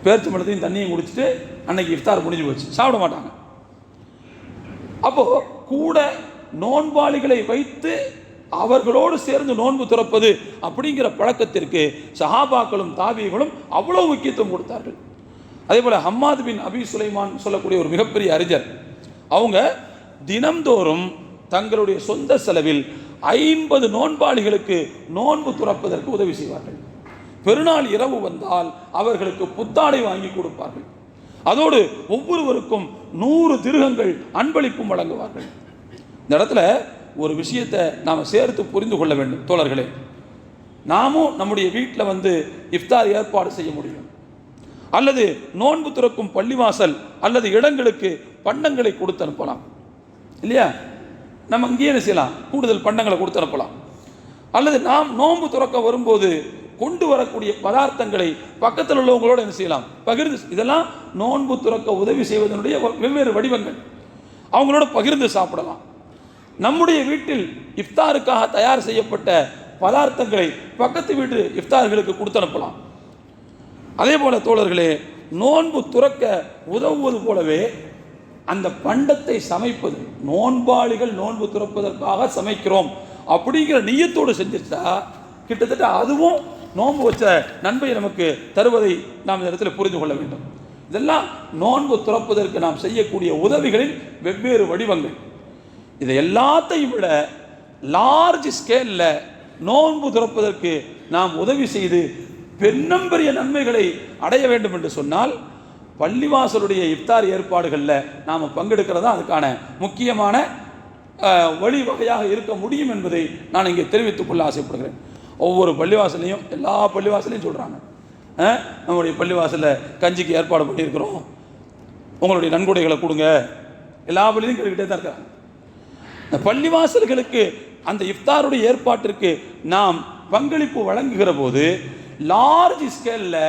பேரிச்சம்பழத்தையும் தண்ணியும் குடிச்சிட்டு அன்னைக்கு இஃப்தார் முடிஞ்சு போச்சு, சாப்பிட மாட்டாங்க. அப்போது கூட நோன்பாளிகளை வைத்து அவர்களோடு சேர்ந்து நோன்பு துறப்பது அப்படிங்கிற பழக்கத்திற்கு சஹாபாக்களும் தாபிகளும் அவ்வளவு முக்கியத்துவம் கொடுத்தார்கள். அதே போல் ஹம்மாத் பின் அபி சுலைமான் சொல்லக்கூடிய ஒரு மிகப்பெரிய அறிஞர், அவங்க தினம்தோறும் தங்களுடைய சொந்த செலவில் 50 நோன்பாளிகளுக்கு நோன்பு துறப்பதற்கு உதவி செய்வார்கள். பெருநாள் இரவு வந்தால் அவர்களுக்கு புத்தாடை வாங்கி கொடுப்பார்கள். அதோடு ஒவ்வொருவருக்கும் 100 திர்ஹங்கள் அன்பளிப்பும் வழங்குவார்கள். இந்த இடத்துல ஒரு விஷயத்தை நாம் சேர்த்து புரிந்து கொள்ள வேண்டும் தோழர்களே. நாமும் நம்முடைய வீட்டில் இஃப்தார் ஏற்பாடு செய்ய முடியும், அல்லது நோன்பு துறக்கும் பள்ளிவாசல் அல்லது இடங்களுக்கு பண்டங்களை கொடுத்து அனுப்பலாம் இல்லையா? நம்ம இங்கேயே என்ன செய்யலாம், கூடுதல் பண்டங்களை கொடுத்து அனுப்பலாம். அல்லது நாம் நோன்பு துறக்க வரும்போது கொண்டு வரக்கூடிய பதார்த்தங்களை பக்கத்தில் உள்ளவங்களோடு என்ன செய்யலாம், பகிர்ந்து. இதெல்லாம் நோன்பு துறக்க உதவி செய்வதனுடைய வெவ்வேறு வடிவங்கள். அவங்களோட பகிர்ந்து சாப்பிடலாம். நம்முடைய வீட்டில் இஃப்தாருக்காக தயார் செய்யப்பட்ட பதார்த்தங்களை பக்கத்து வீட்டு இஃப்தார்களுக்கு கொடுத்து அனுப்பலாம். அதே போல தோழர்களே, நோன்பு துறக்க உதவுவது போலவே அந்த பண்டத்தை சமைப்பது, நோன்பாளிகள் நோன்பு துறப்பதற்காக சமைக்கிறோம் அப்படிங்கிற நியத்தோடு செஞ்சிருச்சா கிட்டத்தட்ட அதுவும் நோன்பு வச்ச நன்மை நமக்கு தருவதை நாம் இந்த இடத்துல புரிந்து கொள்ள வேண்டும். இதெல்லாம் நோன்பு துறப்பதற்கு நாம் செய்யக்கூடிய உதவிகளின் வெவ்வேறு வடிவங்கள். இதை எல்லாத்தையும் விட லார்ஜ் ஸ்கேலில் நோன்பு துறப்பதற்கு நாம் உதவி செய்து பெரிய நன்மைகளை அடைய வேண்டும் என்று சொன்னால் பள்ளிவாசலுடைய இஃப்தார் ஏற்பாடுகளில் நாம் பங்கெடுக்கிறதா அதுக்கான முக்கியமான வழிவகையாக இருக்க முடியும் என்பதை நான் இங்கே தெரிவித்துக் கொள்ள ஆசைப்படுகிறேன். ஒவ்வொரு பள்ளிவாசலையும், எல்லா பள்ளிவாசலையும் சொல்கிறாங்க, நம்முடைய பள்ளிவாசலில் கஞ்சிக்கு ஏற்பாடு பண்ணியிருக்கிறோம், உங்களுடைய நன்கொடைகளை கொடுங்க. எல்லா பள்ளியிலும் கேட்டுக்கிட்டே தான் இருக்காங்க. இந்த பள்ளிவாசல்களுக்கு அந்த இஃப்தாருடைய ஏற்பாட்டிற்கு நாம் பங்களிப்பு வழங்குகிற போது லார்ஜ் ஸ்கேலில்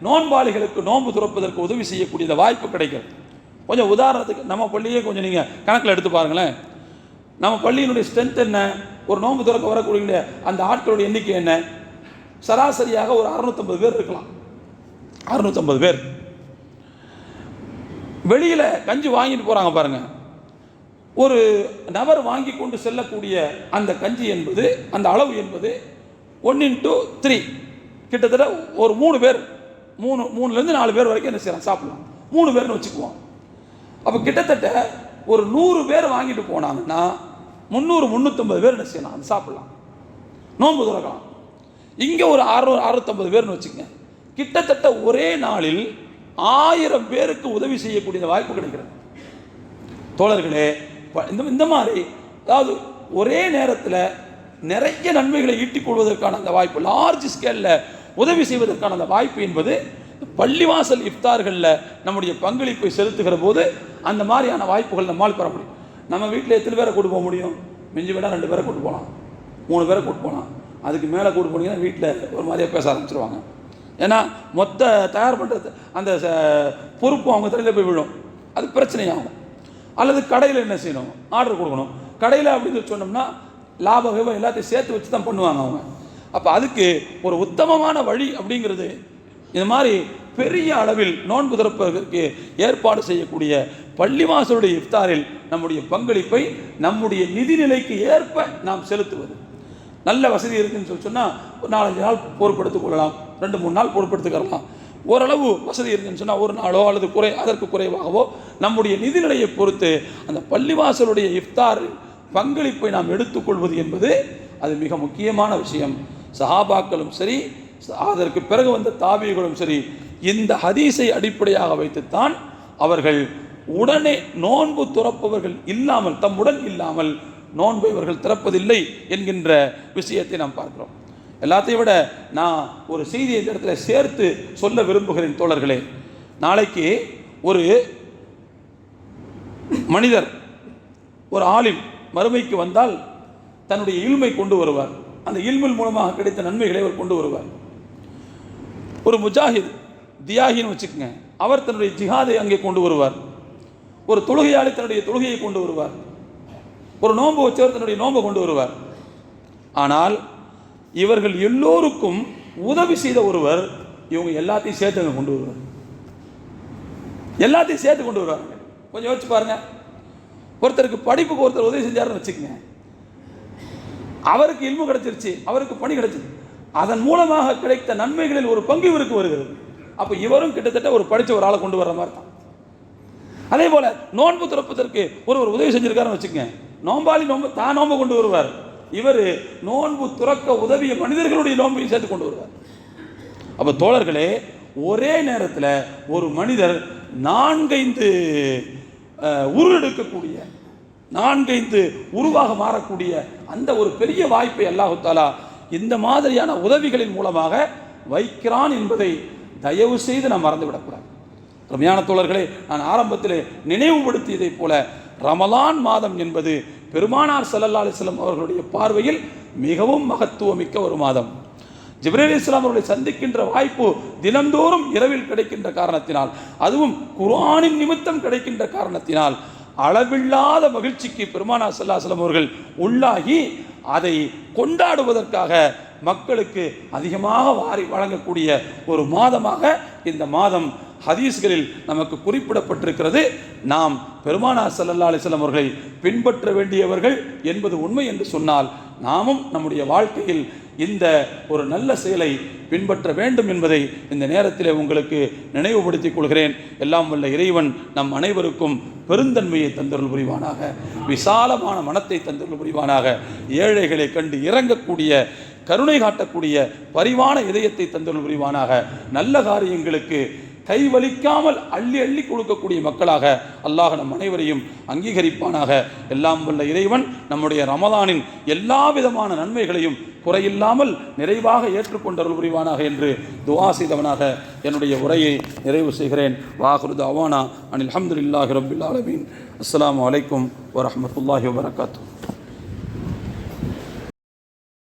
நோன்பாளிகளுக்கு நோன்பு துறப்பதற்கு உதவி செய்யக்கூடிய வாய்ப்பு கிடைக்கிறது. கொஞ்சம் உதாரணத்துக்கு நம்ம பள்ளியே கொஞ்சம் நீங்கள் கணக்கில் எடுத்து பாருங்களேன். நம்ம பள்ளியினுடைய ஸ்ட்ரென்த் என்ன, ஒரு நோன்பு துறக்க வரக்கூடிய அந்த ஆட்களுடைய எண்ணிக்கை என்ன, சராசரியாக ஒரு 650 பேர் இருக்கலாம். 650 பேர் வெளியில் கஞ்சி வாங்கிட்டு போகிறாங்க பாருங்கள். ஒரு நபர் வாங்கி கொண்டு செல்லக்கூடிய அந்த கஞ்சி என்பது, அந்த அளவு என்பது 1x3, கிட்டத்தட்ட ஒரு 3 பேர், 3லேருந்து 4 பேர் வரைக்கும் என்ன செய்யலாம், சாப்பிடலாம். 3 பேர்னு வச்சுக்குவோம். அப்போ கிட்டத்தட்ட ஒரு 100 பேர் வாங்கிட்டு போனாங்கன்னா 300-350 பேர் என்ன செய்யலாம், அது சாப்பிடலாம், நோன்பு துறக்கலாம். இங்கே ஒரு 600-650 பேர்னு வச்சுக்கங்க. கிட்டத்தட்ட ஒரே நாளில் 1000 பேருக்கு உதவி செய்யக்கூடிய வாய்ப்பு கிடைக்கிறது. தோழர்களே, இந்த மாதிரி அதாவது ஒரே நேரத்தில் நிறைய நன்மைகளை ஈட்டிக் கொள்வதற்கான அந்த வாய்ப்பு, லார்ஜ் ஸ்கேலில் உதவி செய்வதற்கான அந்த வாய்ப்பு என்பது பள்ளிவாசல் இஃப்தார்களில் நம்முடைய பங்களிப்பை செலுத்துகிற போது அந்த மாதிரியான வாய்ப்புகள் நம்மால் பெற முடியும். நம்ம வீட்டில் எத்தனை பேரை கூட்டு போக முடியும்? மிஞ்சி விட 2 பேரை கூட்டு போகலாம், 3 பேரை கூட்டு போகலாம். அதுக்கு மேலே கூட்டு போனீங்கன்னா வீட்டில் ஒரு மாதிரியாக பேச ஆரம்பிச்சிருவாங்க. ஏன்னா மொத்த தயார் பண்ணுறது அந்த பொறுப்பு அவங்க தலையில் போய் விழும், அது பிரச்சனையாகும். அல்லது கடையில் என்ன செய்யணும், ஆர்டர் கொடுக்கணும். கடையில் அப்படின்னு சொன்னோம்னா லாபம் எல்லாத்தையும் சேர்த்து வச்சு தான் பண்ணுவாங்க அவங்க. அப்போ அதுக்கு ஒரு உத்தமமான வழி அப்படிங்கிறது இந்த மாதிரி பெரிய அளவில் நோன்பு திறப்பதற்கு ஏற்பாடு செய்யக்கூடிய பள்ளிவாசலுடைய இஃப்தாரில் நம்முடைய பங்களிப்பை நம்முடைய நிதிநிலைக்கு ஏற்ப நாம் செலுத்துவது. நல்ல வசதி இருக்குதுன்னு சொன்னால் ஒரு 4-5 நாள் பொறுப்படுத்திக் கொள்ளலாம், 2-3 நாள் பொறுப்படுத்திக்கலாம். ஓரளவு வசதி இருக்குன்னு சொன்னால் ஒரு நாளோ அல்லது அதற்கு குறைவாகவோ நம்முடைய நிதிநிலையை பொறுத்து அந்த பள்ளிவாசலுடைய இஃப்தார் பங்களிப்பை நாம் எடுத்துக்கொள்வது என்பது அது மிக முக்கியமான விஷயம். சஹாபாக்களும் சரி, அதற்கு பிறகு வந்த தாபிகளும் சரி, இந்த ஹதீஸை அடிப்படையாக வைத்துத்தான் அவர்கள் உடனே நோன்பு துறப்பவர்கள் இல்லாமல், தம்முடன் இல்லாமல் நோன்பை அவர்கள் திறப்பதில்லை என்கின்ற விஷயத்தை நாம் பார்க்கிறோம். எல்லாத்தையும் விட நான் ஒரு செய்தியை இந்த இடத்துல சேர்த்து சொல்ல விரும்புகிறேன் தோழர்களே. நாளைக்கு ஒரு மனிதர், ஒரு ஆலிம் மறுமைக்கு வந்தால் தன்னுடைய இல்மை கொண்டு வருவார். அந்த இல்மின் மூலமாக கிடைத்த நன்மைகளை அவர் கொண்டு வருவார். ஒரு முஜாஹித், தியாகின்னு வச்சுக்கோங்க, அவர் தன்னுடைய ஜிஹாதை அங்கே கொண்டு வருவார். ஒரு தொழுகையாளி தன்னுடைய தொழுகையை கொண்டு வருவார். ஒரு நோன்பு வச்சவர் தன்னுடைய நோன்பை கொண்டு வருவார். ஆனால் இவர்கள் எல்லோருக்கும் உதவி செய்த ஒருவர் இவங்க எல்லாத்தையும் சேர்த்து அங்கே கொண்டு வருவார். எல்லாத்தையும் சேர்த்து கொண்டு வருவாங்க. கொஞ்சம் யோசிச்சு பாருங்க. ஒருத்தருக்கு படிப்புக்கு ஒருத்தர் உதவி செஞ்சாருன்னு வச்சுக்கோங்க, அவருக்கு இல்மு கிடைச்சிருச்சு, அவருக்கு பணி கிடைச்சிருச்சு, அதன் மூலமாக கிடைத்த நன்மைகளில் ஒரு பங்கு இவருக்கு வருகிறது. அப்போ இவரும் கிட்டத்தட்ட ஒரு படித்த ஒரு ஆளை கொண்டு வர்ற மாதிரி தான். அதே போல நோன்பு திறப்பதற்கு ஒருவர் உதவி செஞ்சிருக்காருன்னு வச்சுக்கோங்க, நோம்பாளி தான் நோன்பு கொண்டு வருவார், இவர் நோன்பு துறக்க உதவிய மனிதர்களுடைய நோன்பையும் சேர்த்து கொண்டு வருவார். அப்போ தோழர்களே, ஒரே நேரத்தில் ஒரு மனிதர் 4-5 உருவெடுக்கக்கூடிய 4-5 உருவாக மாறக்கூடிய அந்த ஒரு பெரிய வாய்ப்பை அல்லாஹு தாலா இந்த மாதிரியான உதவிகளின் மூலமாக வைக்கிறான் என்பதை தயவு செய்து நாம் மறந்துவிடக்கூடாது. ரம்யான தோழர்களே, நான் ஆரம்பத்தில் நினைவுபடுத்தியதைப் போல ரமலான் மாதம் என்பது பெருமானார் ஸல்லல்லாஹு அலைஹி வஸல்லம் அவர்களுடைய பார்வையில் மிகவும் மகத்துவமிக்க ஒரு மாதம். ஜிப்ரீல் அலைஹிஸ்ஸலாம் அவர்களை சந்திக்கின்ற வாய்ப்பு தினந்தோறும் இரவில் கிடைக்கின்ற காரணத்தினால், அதுவும் குர்ஆனின் நிமித்தம் கிடைக்கின்ற காரணத்தினால் அளவில்லாத மகிழ்ச்சிக்கு பெருமானார் ஸல்லல்லாஹு அலைஹி வஸல்லம் அவர்கள் உள்ளாகி அதை கொண்டாடுவதற்காக மக்களுக்கு அதிகமாக வாரி வழங்கக்கூடிய ஒரு மாதமாக இந்த மாதம் ஹதீஸ்களில் நமக்கு குறிப்பிடப்பட்டிருக்கிறது. நாம் பெருமானார் ஸல்லல்லாஹு அலைஹி வஸல்லம் அவர்களை பின்பற்ற வேண்டியவர்கள் என்பது உண்மை என்று சொன்னால், நாமும் நம்முடைய வாழ்க்கையில் இந்த ஒரு நல்ல செயலை பின்பற்ற வேண்டும் என்பதை இந்த நேரத்தில் உங்களுக்கு நினைவுபடுத்திக் கொள்கிறேன். எல்லாம் வல்ல இறைவன் நம் அனைவருக்கும் பெருந்தன்மையை தந்தருள் புரிவானாக, விசாலமான மனத்தை தந்தருள் புரிவானாக, ஏழைகளை கண்டு இறங்கக்கூடிய கருணை காட்டக்கூடிய பரிவான இதயத்தை தந்தருள் புரிவானாக, நல்ல காரியங்களுக்கு கைவலிக்காமல் அள்ளி அள்ளி கொடுக்கக்கூடிய மக்களாக அல்லாஹ் நம் அனைவரையும் அங்கீகரிப்பானாக. எல்லாம் வல்ல இறைவன் நம்முடைய ரமலானின் எல்லா விதமான நன்மைகளையும் குறையில்லாமல் நிறைவாக ஏற்றுக்கொண்டருள் புரிவானாக என்று துஆ செய்தவனாக என்னுடைய உரையை நிறைவு செய்கிறேன். வாஹிரு தஅவானா அனில் ஹம்துலில்லாஹி ரப்பில் ஆலமீன். அஸ்ஸலாமு அலைக்கும் வரஹ்மத்துல்லாஹி வபரகாத்துஹு.